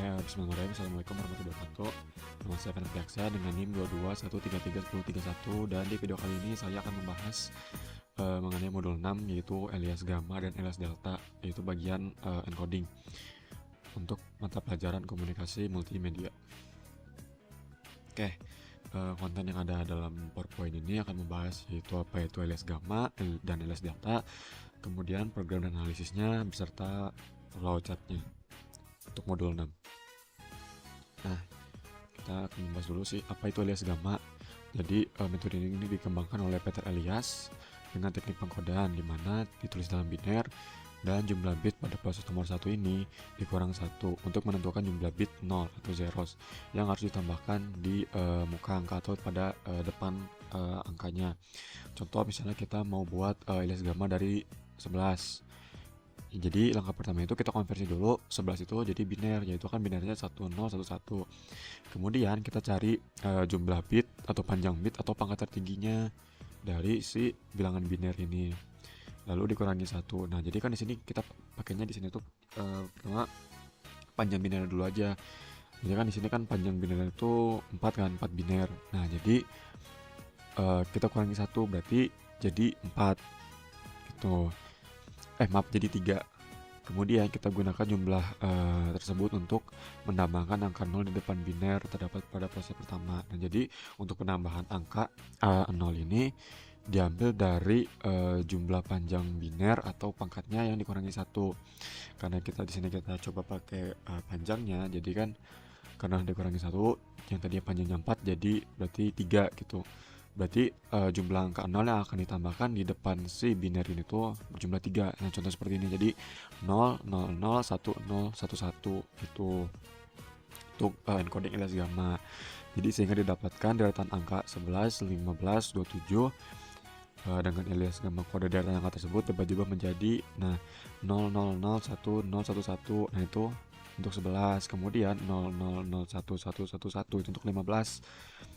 Bismillahirrahmanirrahim. Assalamualaikum warahmatullahi wabarakatuh. Nama saya Fernand Piaksa dengan NIM 22133131 dan di video kali ini saya akan membahas mengenai modul 6 yaitu alias gamma dan alias delta, yaitu bagian encoding untuk mata pelajaran komunikasi multimedia. Oke, konten yang ada dalam PowerPoint ini akan membahas yaitu apa itu alias gamma dan alias delta, kemudian program dan analisisnya beserta flowchartnya untuk modul 6. Nah, kita akan membahas dulu sih apa itu alias gamma. Jadi metode ini dikembangkan oleh Peter Elias dengan teknik pengkodean di mana ditulis dalam biner dan jumlah bit pada proses nomor 1 ini dikurang 1 untuk menentukan jumlah bit 0 atau zeros yang harus ditambahkan di muka angka atau pada depan angkanya. Contoh misalnya kita mau buat alias gamma dari 11. Jadi langkah pertama itu kita konversi dulu 11 itu jadi biner, yaitu kan binernya 1011. Kemudian kita cari jumlah bit atau panjang bit atau pangkat tertingginya dari si bilangan biner ini. Lalu dikurangi 1. Nah, jadi kan di sini kita pakainya di sini tuh pertama panjang biner dulu aja. Jadi kan di sini kan panjang biner itu 4 kan, 4 biner. Nah, jadi kita kurangi 1 berarti jadi 4 gitu. Maaf, jadi 3. Kemudian kita gunakan jumlah tersebut untuk menambahkan angka 0 di depan biner terdapat pada proses pertama. Nah, jadi untuk penambahan angka 0 ini diambil dari jumlah panjang biner atau pangkatnya yang dikurangi 1. Karena kita di sini kita coba pakai panjangnya, jadi kan karena dikurangi 1 yang tadinya panjangnya 4 jadi berarti 3 gitu. Berarti jumlah angka 0 yang akan ditambahkan di depan si biner ini tuh berjumlah 3. Nah, contoh seperti ini. Jadi 0, 0, 0, 1, 0, 1, 1 itu untuk encoding alias gamma. Jadi sehingga didapatkan deretan angka 11, 15, 27 dengan alias gamma kode deretan angka tersebut dapat juga menjadi 0, 0, 0, 1, 0, 1, 1. Nah, itu untuk 11, kemudian 0, 0, 0, 1, 1, 1, 1 itu untuk 15,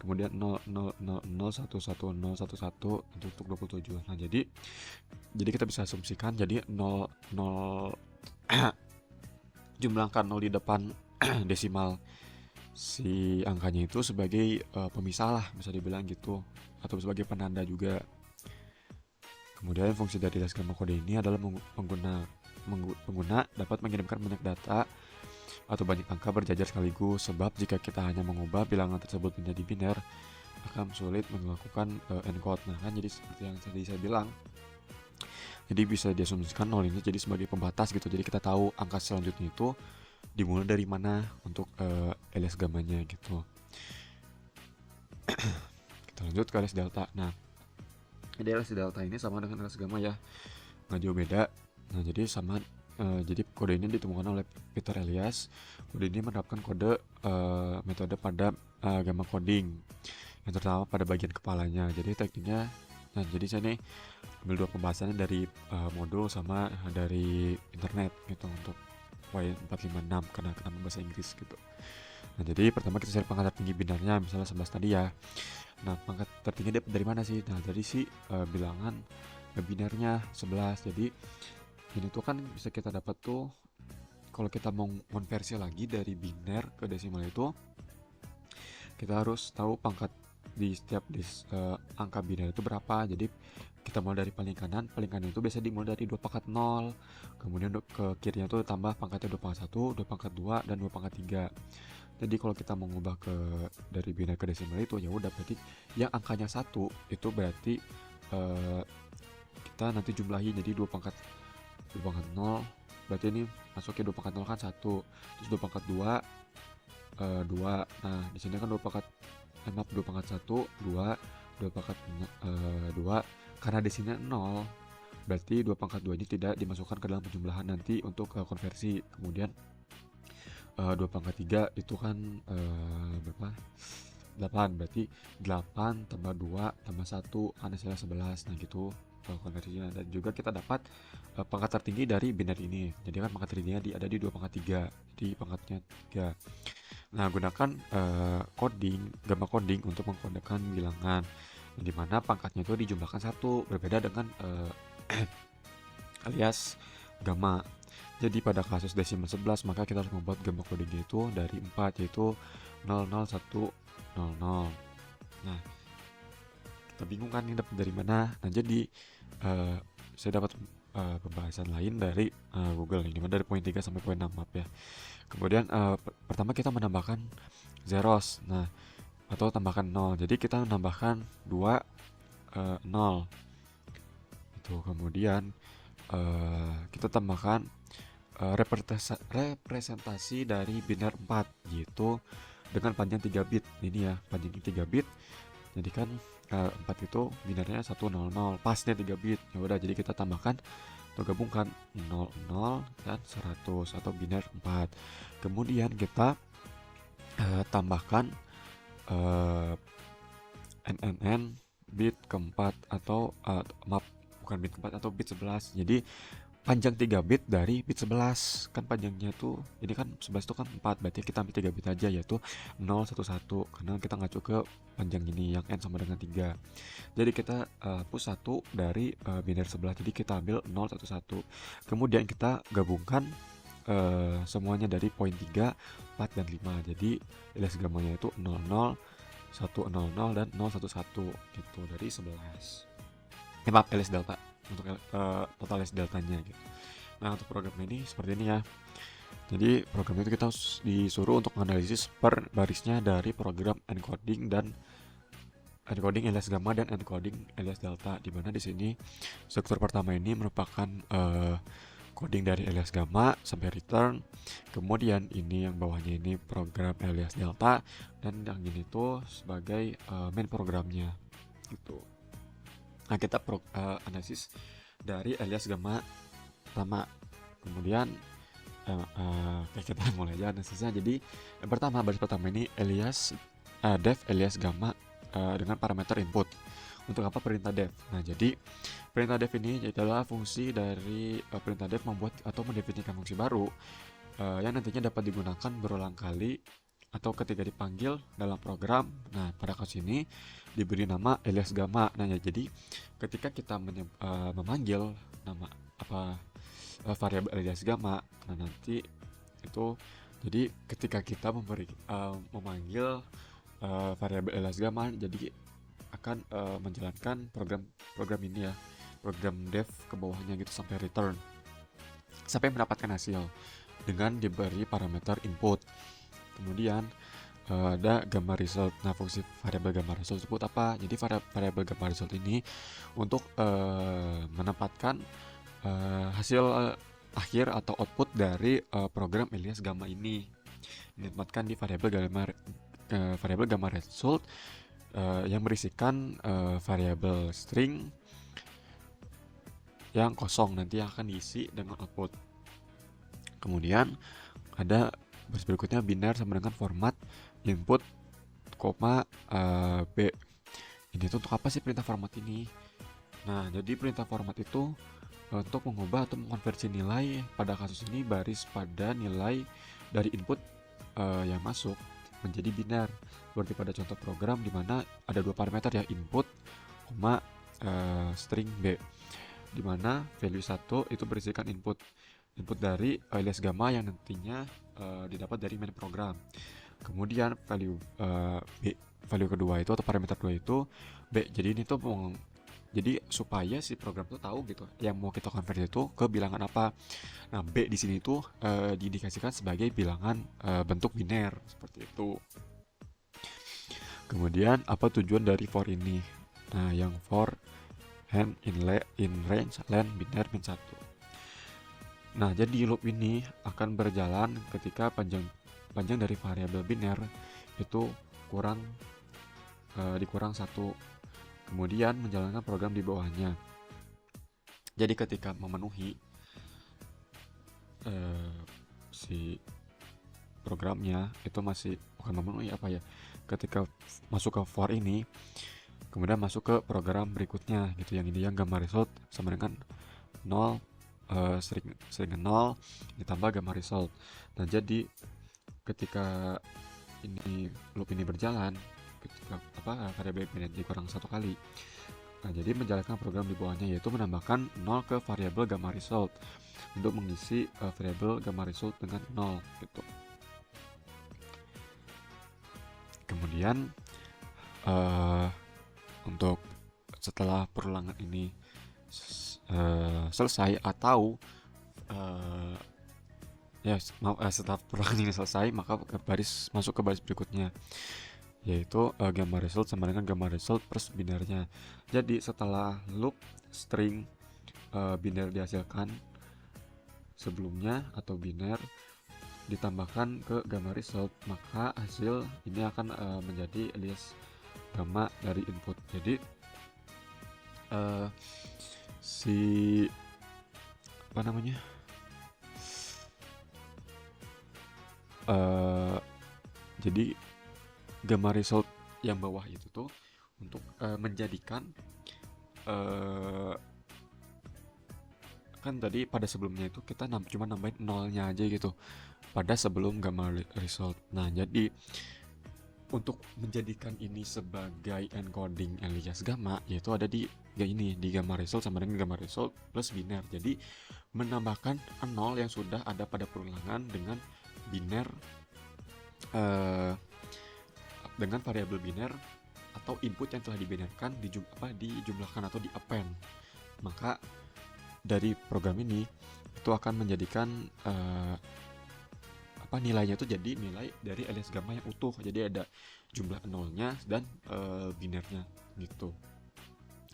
kemudian 0, 0, 0, 0, 1, 1, 0, 1, 1 itu untuk 27. Nah, jadi kita bisa asumsikan jadi 0, 0 jumlah angka 0 di depan desimal si angkanya itu sebagai pemisah lah, bisa dibilang gitu, atau sebagai penanda juga. Kemudian fungsi dari alias gamma kode ini adalah pengguna dapat mengirimkan banyak data atau banyak angka berjajar sekaligus, sebab jika kita hanya mengubah bilangan tersebut menjadi biner akan sulit melakukan encode. Nah, kan jadi seperti yang tadi saya bilang, jadi bisa diasumsikan 0 ini jadi sebagai pembatas gitu. Jadi kita tahu angka selanjutnya itu dimulai dari mana untuk alias gammanya gitu. Kita lanjut ke alias delta. Nah, alias delta ini sama dengan alias gamma ya, nggak jauh beda. Nah, jadi sama jadi kode ini ditemukan oleh Peter Elias. Kode ini menerapkan kode metode pada gamma coding yang terutama pada bagian kepalanya. Jadi tekniknya, nah jadi saya nih ambil 2 pembahasannya dari modul sama dari internet gitu untuk Y456 karena kenapa bahasa Inggris gitu. Nah, jadi pertama kita cari pangkat tertinggi binarnya, misalnya 11 tadi ya. Nah, pangkat tertinggi dari mana sih? Nah, dari si bilangan binarnya 11. Jadi ini tuh kan bisa kita dapat tuh kalau kita mau konversi lagi dari biner ke desimal itu, kita harus tahu pangkat di setiap angka biner itu berapa. Jadi kita mulai dari paling kanan itu biasa dimulai dari 2 pangkat 0, kemudian ke kirinya tuh tambah pangkatnya 2 pangkat 1, 2 pangkat 2, dan 2 pangkat 3. Jadi kalau kita mau ngubah dari biner ke desimal itu, ya udah berarti yang angkanya 1 itu berarti kita nanti jumlahi jadi 2 pangkat 0, berarti ini masuknya 2 pangkat 0 kan 1, terus 2 pangkat 2 2. Nah, di sini kan 2 pangkat 2 pangkat 1 2, 2 pangkat 2, karena di sini 0 berarti 2 pangkat 2 ini tidak dimasukkan ke dalam penjumlahan nanti untuk konversi. Kemudian 2 pangkat 3 itu kan berapa? 8, berarti 8 tambah 2 tambah 1 kan hasilnya 11. Nah, gitu konversinya. Dan juga kita dapat pangkat tertinggi dari biner ini. Jadi kan pangkat tertingginya ada di 2 pangkat 3, di pangkatnya 3. Nah, gunakan gamma coding untuk mengkodekan bilangan, di mana pangkatnya itu dijumlahkan 1, berbeda dengan alias gamma. Jadi pada kasus desimal 11 maka kita harus membuat gambar codingnya itu dari 4, yaitu 00100. Nah, kita bingung kan ini dapat dari mana. Nah, jadi saya dapat pembahasan lain dari Google ini, dimana dari poin 3 sampai poin 6, maaf ya. Kemudian pertama kita menambahkan zeros, nah atau tambahkan 0. Jadi kita menambahkan 2 0 itu. Kemudian kita tambahkan representasi dari biner 4, yaitu dengan panjang 3 bit. Ini ya, panjangnya 3 bit. Jadi kan 4 itu binernya 100, pasnya 3 bit. Ya udah, jadi kita tambahkan atau gabungkan 00 dan 100 atau biner 4. Kemudian kita tambahkan NNN bit keempat atau maaf, bukan bit keempat, atau bit 11. Jadi panjang 3 bit dari bit 11. Kan panjangnya tuh, ini kan 11 itu kan 4, berarti kita ambil 3 bit aja, yaitu 011, karena kita ngacu ke panjang ini yang n sama dengan 3. Jadi kita hapus 1 dari biner sebelah, jadi kita ambil 011. Kemudian kita gabungkan semuanya dari poin 3, 4, dan 5. Jadi alias gamanya itu 00, 100 dan 011 gitu dari 11. Maaf, alias delta, untuk total alias deltanya gitu. Nah, untuk program ini seperti ini ya. Jadi program itu kita disuruh untuk menganalisis per barisnya dari program encoding alias gamma dan encoding alias delta, di mana di sini struktur pertama ini merupakan coding dari alias gamma sampai return. Kemudian ini yang bawahnya ini program alias delta, dan yang ini tuh sebagai main programnya gitu. Nah, kita analisis dari alias gamma pertama. Kemudian kita mulai aja analisisnya. Jadi yang pertama, baris pertama ini alias def alias gamma dengan parameter input. Untuk apa perintah def? Nah, jadi perintah def ini adalah fungsi dari perintah def membuat atau mendefinisikan fungsi baru yang nantinya dapat digunakan berulang kali atau ketika dipanggil dalam program. Nah, pada kasus ini diberi nama alias gamma. Nah, ya, jadi ketika kita memanggil nama variabel alias gamma, nah nanti itu, jadi ketika kita memanggil variabel alias gamma, jadi akan menjalankan program ini ya, program def ke bawahnya gitu sampai return, sampai mendapatkan hasil dengan diberi parameter input. Kemudian ada gamma result. Nah, fungsi variabel gamma result tersebut apa? Jadi variabel gamma result ini untuk menempatkan hasil akhir atau output dari program alias gamma ini, ditempatkan di variabel gamma result yang berisikan variabel string yang kosong, nanti yang akan diisi dengan output. Kemudian ada baris berikutnya biner sama dengan format input, B. Ini tuh untuk apa sih perintah format ini? Nah, jadi perintah format itu untuk mengubah atau mengkonversi nilai, pada kasus ini baris pada nilai dari input yang masuk menjadi biner. Seperti pada contoh program di mana ada dua parameter ya, input, string B, di mana value 1 itu berisikan input dari alias gamma yang nantinya didapat dari main program. Kemudian value kedua itu atau parameter 2 itu B. Jadi ini tuh jadi supaya si program tuh tahu gitu yang mau kita convert itu ke bilangan apa. Nah, B di sini tuh diindikasikan sebagai bilangan bentuk biner seperti itu. Kemudian apa tujuan dari for ini? Nah, yang for hand in range len biner min 1. Nah, jadi loop ini akan berjalan ketika panjang dari variabel biner itu dikurang 1, kemudian menjalankan program di bawahnya. Jadi ketika memenuhi si programnya itu masih bukan memenuhi ketika masuk ke for ini, kemudian masuk ke program berikutnya gitu, yang ini yang gamma result sama dengan 0 sering 0 ditambah gamma result. Nah, jadi ketika loop ini berjalan, ketika variabel biner dikurang 1 kali, Nah, jadi menjalankan program di bawahnya yaitu menambahkan 0 ke variabel gamma result untuk mengisi variabel gamma result dengan 0 gitu. Kemudian untuk setelah perulangan ini selesai atau setelah perulangan ini selesai, maka masuk ke baris berikutnya, yaitu gamma result sama dengan gamma result plus binernya. Jadi setelah loop string biner dihasilkan sebelumnya atau biner ditambahkan ke gamma result, maka hasil ini akan menjadi alias gamma dari input. Jadi jadi gamma result yang bawah itu tuh untuk menjadikan kan tadi pada sebelumnya itu kita cuma nambahin nolnya aja gitu pada sebelum gamma result. Nah, jadi untuk menjadikan ini sebagai encoding alias gamma, yaitu ada di gamma result sama dengan gamma result plus biner. Jadi menambahkan 0 yang sudah ada pada perulangan dengan biner dengan variabel biner atau input yang telah dibinarkan dijumlahkan atau di append. Maka dari program ini itu akan menjadikan nilainya itu jadi nilai dari alias gamma yang utuh. Jadi ada jumlah nolnya dan binernya gitu.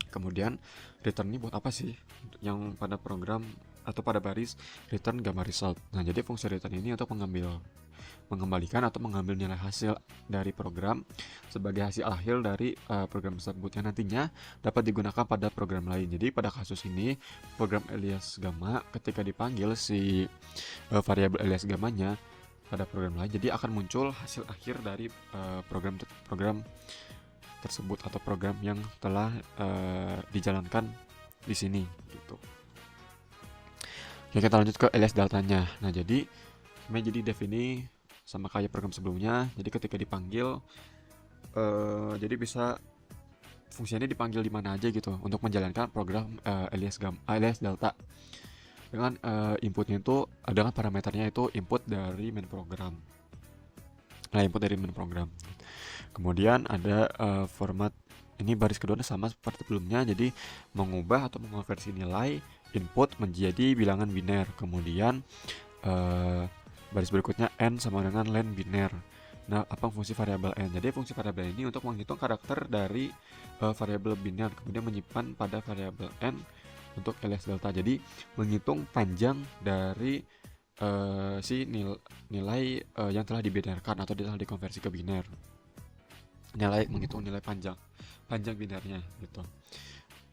Kemudian return ini buat apa sih? Yang pada program atau pada baris return gamma result. Nah, jadi fungsi return ini untuk mengembalikan atau mengambil nilai hasil dari program sebagai hasil akhir dari program tersebut yang nantinya dapat digunakan pada program lain. Jadi pada kasus ini program alias gamma ketika dipanggil si variabel alias gammanya pada program lain, jadi akan muncul hasil akhir dari program tersebut atau program yang telah dijalankan di sini gitu. Oke, kita lanjut ke alias deltanya. Nah, jadi dev ini sama kayak program sebelumnya. Jadi ketika dipanggil jadi bisa fungsinya dipanggil di mana aja gitu untuk menjalankan program alias delta. Dengan inputnya itu dengan parameternya itu input dari main program. Nah, input dari main program. Kemudian ada format ini baris kedua sama seperti sebelumnya, jadi mengubah atau mengonversi nilai input menjadi bilangan biner. Kemudian baris berikutnya n sama dengan len biner. Nah, apa fungsi variabel n? Jadi fungsi variabel ini untuk menghitung karakter dari variabel biner, kemudian menyimpan pada variabel n untuk alias delta. Jadi menghitung panjang dari si nilai yang telah dibinarkan atau telah dikonversi ke biner. Menghitung nilai panjang binernya gitu.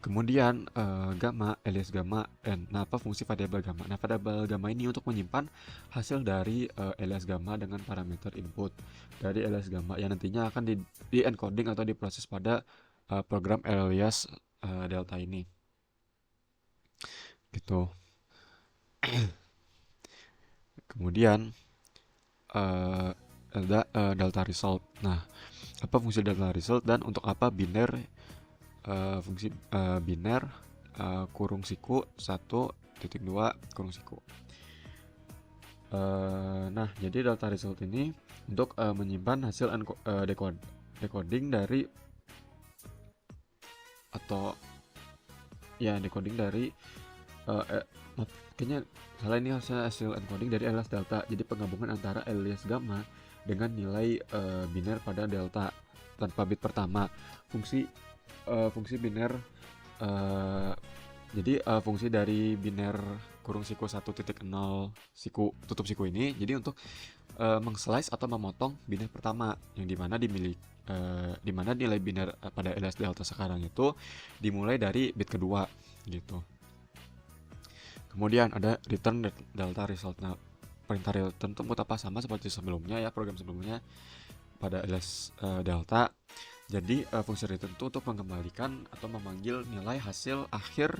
Kemudian gamma alias gamma n. Nah, apa fungsi variabel gamma? Nah, variabel gamma ini untuk menyimpan hasil dari alias gamma dengan parameter input dari alias gamma yang nantinya akan di encoding atau diproses pada program alias delta ini gitu. Kemudian ada delta result. Nah, apa fungsi delta result dan untuk apa biner fungsi biner kurung siku 1.2 kurung siku. Nah, jadi delta result ini untuk menyimpan hasil decoding dari decoding dari kayaknya salah, ini harusnya hasil encoding dari alias delta. Jadi penggabungan antara alias gamma dengan nilai biner pada delta tanpa bit pertama. Fungsi biner jadi fungsi dari biner kurung siku 1.0 siku tutup siku ini jadi untuk mengslice atau memotong biner pertama yang dimana nilai biner pada alias delta sekarang itu dimulai dari bit kedua gitu. Kemudian ada return delta result. Nah, perintah return itu apa? Sama seperti sebelumnya ya, program sebelumnya pada alias delta. Jadi fungsi return itu untuk mengembalikan atau memanggil nilai hasil akhir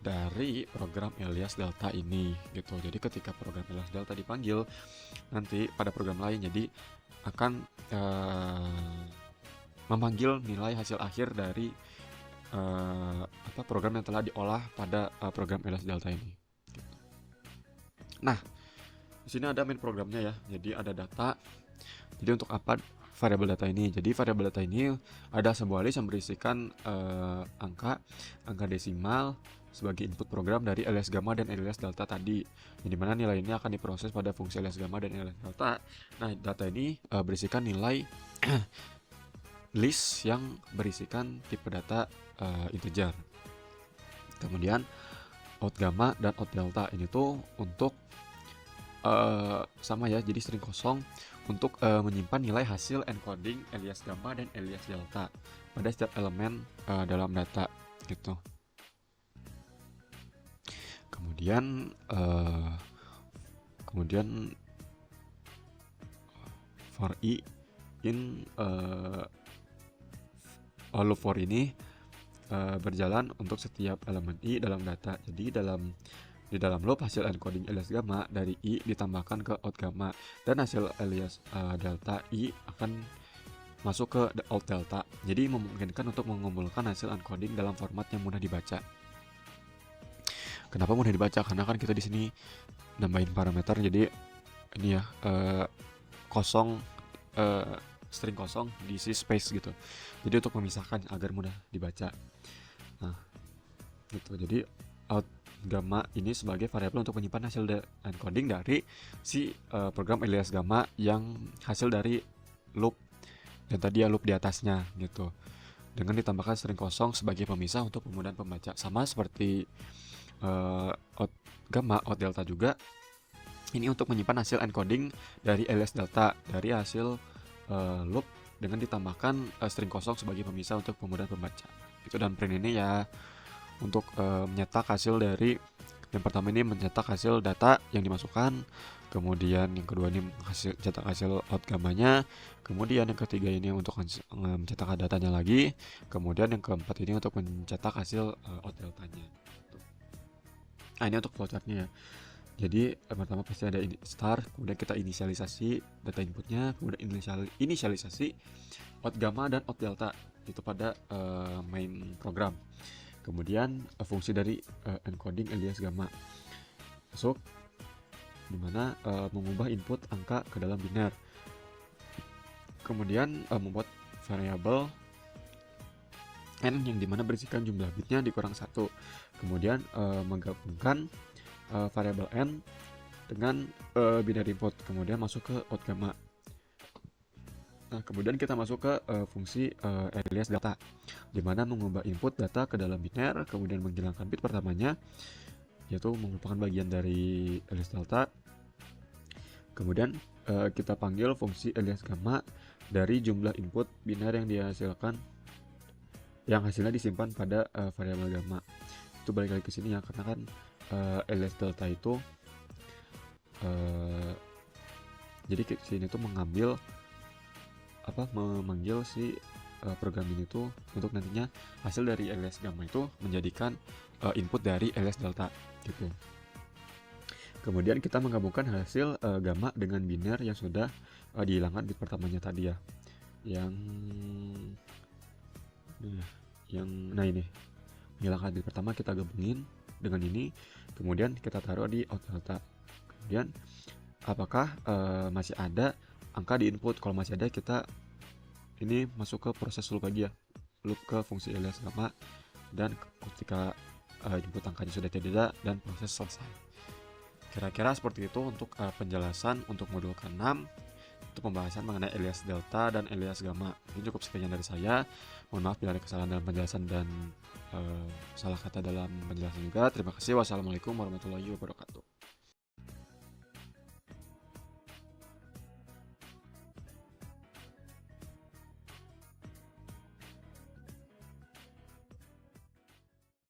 dari program alias delta ini gitu. Jadi ketika program alias delta dipanggil nanti pada program lain, jadi akan memanggil nilai hasil akhir dari program yang telah diolah pada program alias delta ini. Nah, di sini ada main programnya ya. Jadi ada data. Jadi untuk apa variabel data ini? Jadi variabel data ini ada sebuah list yang berisikan angka desimal sebagai input program dari alias gamma dan alias delta tadi, yang dimana nilai ini akan diproses pada fungsi alias gamma dan alias delta. Nah, data ini berisikan nilai list yang berisikan tipe data integer. Kemudian out gamma dan out delta ini tuh untuk sama ya, jadi string kosong untuk menyimpan nilai hasil encoding alias gamma dan alias delta pada setiap elemen dalam data gitu. Kemudian for i in loop for ini berjalan untuk setiap elemen i dalam data. Jadi di dalam loop hasil encoding alias gamma dari i ditambahkan ke out gamma, dan hasil alias delta i akan masuk ke out delta. Jadi memungkinkan untuk mengumpulkan hasil encoding dalam format yang mudah dibaca. Kenapa mudah dibaca? Karena kan kita di sini nambahin parameter, jadi ini ya kosong, string kosong diisi space gitu. Jadi untuk memisahkan agar mudah dibaca. Nah, gitu. Jadi out gamma ini sebagai variabel untuk menyimpan hasil encoding dari si program alias gamma yang hasil dari loop dan tadi ya loop di atasnya gitu. Dengan ditambahkan string kosong sebagai pemisah untuk kemudahan pembaca. Sama seperti out gamma, out delta juga. Ini untuk menyimpan hasil encoding dari alias delta dari hasil loop dengan ditambahkan string kosong sebagai pemisah untuk kemudahan pembaca. Itu, dan print ini ya untuk mencetak hasil dari, yang pertama ini mencetak hasil data yang dimasukkan, kemudian yang kedua ini mencetak hasil out gammanya, kemudian yang ketiga ini untuk mencetak datanya lagi, kemudian yang keempat ini untuk mencetak hasil out deltanya. Nah, ini untuk flowchartnya ya. Jadi pertama pasti ada start, kemudian kita inisialisasi data inputnya, kemudian inisialisasi out gamma dan out delta itu pada main program. Kemudian fungsi dari encoding alias gamma masuk, dimana mengubah input angka ke dalam biner. Kemudian membuat variabel n yang dimana berisikan jumlah bitnya dikurang 1. Kemudian menggabungkan variabel n dengan binary input, kemudian masuk ke out gamma. Nah, kemudian kita masuk ke fungsi alias data, dimana mengubah input data ke dalam biner, kemudian menghilangkan bit pertamanya, yaitu merupakan bagian dari alias delta. Kemudian kita panggil fungsi alias gamma dari jumlah input biner yang dihasilkan, yang hasilnya disimpan pada variabel gamma. Itu balik lagi ke sini ya, karena kan alias delta itu jadi ke sini tuh mengambil memanggil si program ini tuh untuk nantinya hasil dari alias gamma itu menjadikan input dari alias delta gitu. Kemudian kita menggabungkan hasil gamma dengan biner yang sudah dihilangkan bit pertamanya tadi ya, nah ini menghilangkan bit pertama kita gabungin dengan ini, kemudian kita taruh di out delta. Kemudian apakah masih ada angka di input? Kalau masih ada, kita ini masuk ke proses loop lagi ya, loop ke fungsi alias gamma, dan ketika input angkanya sudah tidak ada, dan proses selesai. Kira-kira seperti itu untuk penjelasan untuk modul ke-6, untuk pembahasan mengenai alias delta dan alias gamma. Ini cukup sekian dari saya. Mohon maaf bila ada kesalahan dalam penjelasan dan salah kata dalam penjelasan juga. Terima kasih. Wassalamualaikum warahmatullahi wabarakatuh.